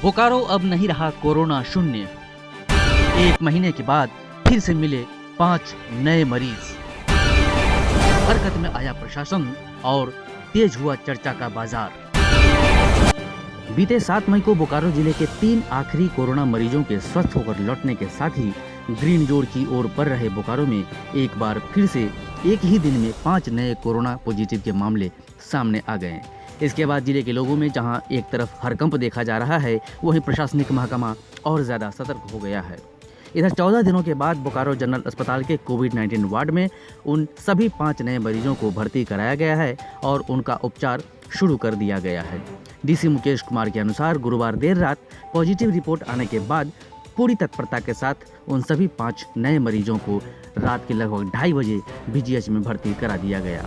बोकारो अब नहीं रहा कोरोना शून्य। 1 महीने के बाद फिर से मिले 5 नए मरीज। हरकत में आया प्रशासन और तेज हुआ चर्चा का बाजार। बीते 7 मई को बोकारो जिले के 3 आखिरी कोरोना मरीजों के स्वस्थ होकर लौटने के साथ ही ग्रीन जोन की ओर बढ़ रहे बोकारो में एक बार फिर से एक ही दिन में 5 नए कोरोना पॉजिटिव के मामले सामने आ गए। इसके बाद जिले के लोगों में जहां एक तरफ हरकंप देखा जा रहा है, वहीं प्रशासनिक महकमा और ज्यादा सतर्क हो गया है। इधर 14 दिनों के बाद बोकारो जनरल अस्पताल के कोविड-19 वार्ड में उन सभी 5 नए मरीजों को भर्ती कराया गया है और उनका उपचार शुरू कर दिया गया है। डीसी मुकेश कुमार के अनुसार गुरुवार देर रात पॉजिटिव रिपोर्ट आने के बाद पूरी तत्परता के साथ उन सभी 5 नए मरीजों को रात के लगभग 2:30 बजे बीजीएच में भर्ती करा दिया गया।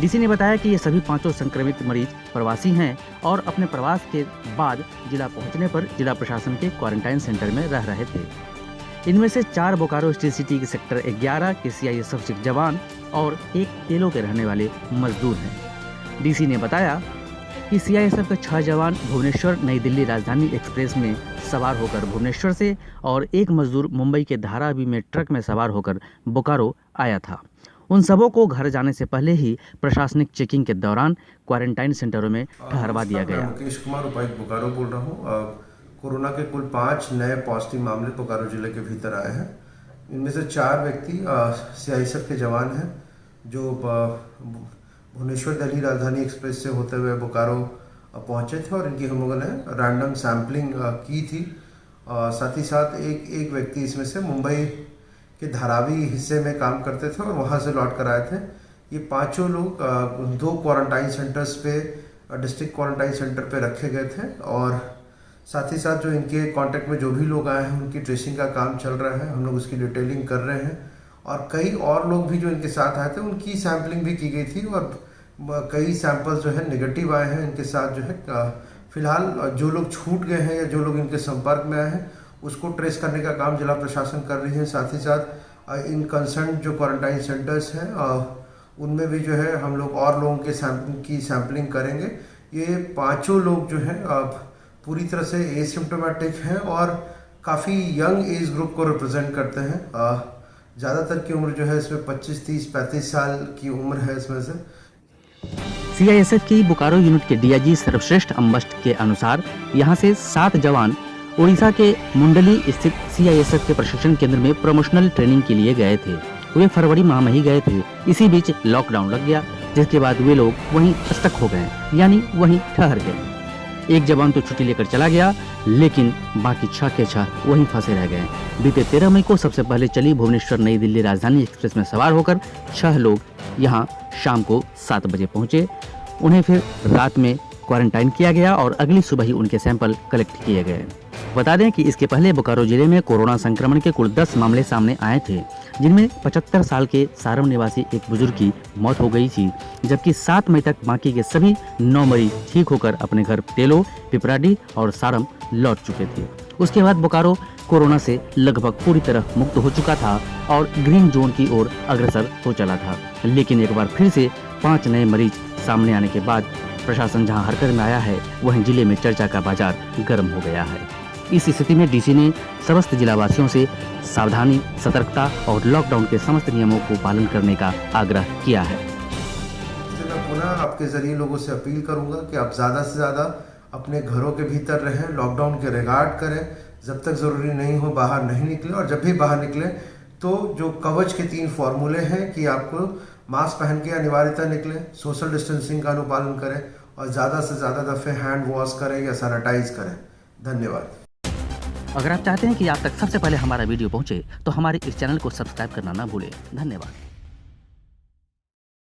डीसी ने बताया कि ये सभी 5 संक्रमित मरीज प्रवासी हैं और अपने प्रवास के बाद जिला पहुंचने पर जिला प्रशासन के क्वारंटाइन सेंटर में रह रहे थे। इनमें से 4 बोकारो स्टील सिटी के सेक्टर 11 के सीआईएसएफ के जवान और 1 तेलो के रहने वाले मजदूर हैं। डीसी ने बताया कि सीआईएसएफ के 6 जवान भुवनेश्वर नई दिल्ली राजधानी एक्सप्रेस में सवार होकर भुवनेश्वर से और 1 मजदूर मुंबई के धारावी में ट्रक में सवार होकर बोकारो आया था। उन सबों को घर जाने से पहले ही प्रशासनिक चेकिंग के दौरान क्वारंटाइन सेंटरों में ठहरवा दिया गया। मुकेश कुमार, उपायुक्त बोकारो बोल रहा हूँ। कोरोना के कुल 5 नए पॉजिटिव मामले बोकारो जिले के भीतर आए हैं। इनमें से 4 व्यक्ति सीआईएसएफ के जवान हैं जो भुवनेश्वर दिल्ली राजधानी एक्सप्रेस से होते हुए बोकारो पहुंचे थे और इनकी हम लोगों ने रैंडम सैंपलिंग की थी। साथ ही साथ एक व्यक्ति इसमें से मुंबई के धारावी हिस्से में काम करते थे और वहां से लौट कर आए थे। ये 5 लोग 2 क्वारंटाइन सेंटर्स पे, डिस्ट्रिक्ट क्वारंटाइन सेंटर पे रखे गए थे और साथ ही साथ जो इनके कांटेक्ट में जो भी लोग आए हैं उनकी ट्रेसिंग का काम चल रहा है। हम लोग उसकी डिटेलिंग कर रहे हैं और कई और लोग भी जो इनके साथ आए थे उनकी सैंपलिंग भी की गई थी और कई सैंपल्स जो है नेगेटिव आए हैं इनके साथ। जो है फिलहाल जो लोग छूट गए हैं या जो लोग इनके संपर्क में आए हैं उसको ट्रेस करने का काम जिला प्रशासन कर रही है। साथ ही साथ इन कंसर्न जो क्वारंटाइन सेंटर्स हैं उनमें भी जो है हम लोग और लोगों की सैंपलिंग करेंगे। ये 5 लोग जो है पूरी तरह से एसिम्प्टोमेटिक हैं और काफ़ी यंग एज ग्रुप को रिप्रेजेंट करते हैं। ज़्यादातर की उम्र जो है इसमें 25, 30, 35 साल की उम्र है इसमें से। सीआईएसएफ की बोकारो यूनिट के डीआईजी सर्वश्रेष्ठ अम्बस्ट के अनुसार यहाँ से 7 जवान उड़ीसा के मुंडली स्थित सीआईएसएफ के प्रशिक्षण केंद्र में प्रमोशनल ट्रेनिंग के लिए गए थे। वे फरवरी माह में ही गए थे। इसी बीच लॉकडाउन लग गया, जिसके बाद वे लोग वहीं स्टक हो गए, यानी वहीं ठहर गए। एक जवान तो छुट्टी लेकर चला गया, लेकिन बाकी 6 के 6 वहीं फंसे रह गए। बीते 13 मई को सबसे पहले चली भुवनेश्वर नई दिल्ली राजधानी एक्सप्रेस में सवार होकर 6 लोग यहाँ शाम को 7 बजे पहुंचे। उन्हें फिर रात में क्वारंटाइन किया गया और अगली सुबह ही उनके सैंपल कलेक्ट किए गए। बता दें कि इसके पहले बोकारो जिले में कोरोना संक्रमण के कुल 10 मामले सामने आए थे, जिनमें 75 साल के सारम निवासी एक बुजुर्ग की मौत हो गई थी, जबकि 7 मई तक बाकी के सभी 9 मरीज ठीक होकर अपने घर तेलो, पिपराडी और सारम लौट चुके थे। उसके बाद बोकारो कोरोना से लगभग पूरी तरह मुक्त हो चुका था और ग्रीन जोन की ओर अग्रसर हो चला था। लेकिन एक बार फिर से 5 नए मरीज सामने आने के बाद प्रशासन जहां हरकत में आया है, वहीं जिले में चर्चा का बाजार गर्म हो गया है। इस स्थिति में डीसी ने समस्त जिलावासियों से सावधानी, सतर्कता और लॉकडाउन के समस्त नियमों को पालन करने का आग्रह किया है। मैं पुनः आपके जरिए लोगों से अपील करूंगा कि आप ज़्यादा से ज़्यादा अपने घरों के भीतर रहें, लॉकडाउन के रिगार्ड करें, जब तक ज़रूरी नहीं हो बाहर नहीं निकले और जब भी बाहर निकले तो जो कवच के 3 फॉर्मूले हैं कि आपको मास्क पहन के अनिवार्यता निकले, सोशल डिस्टेंसिंग का अनुपालन करें और ज़्यादा से ज़्यादा दफ़े हैंड वॉश करें या सैनिटाइज करें। धन्यवाद। अगर आप चाहते हैं कि आप तक सबसे पहले हमारा वीडियो पहुंचे, तो हमारे इस चैनल को सब्सक्राइब करना ना भूलें। धन्यवाद।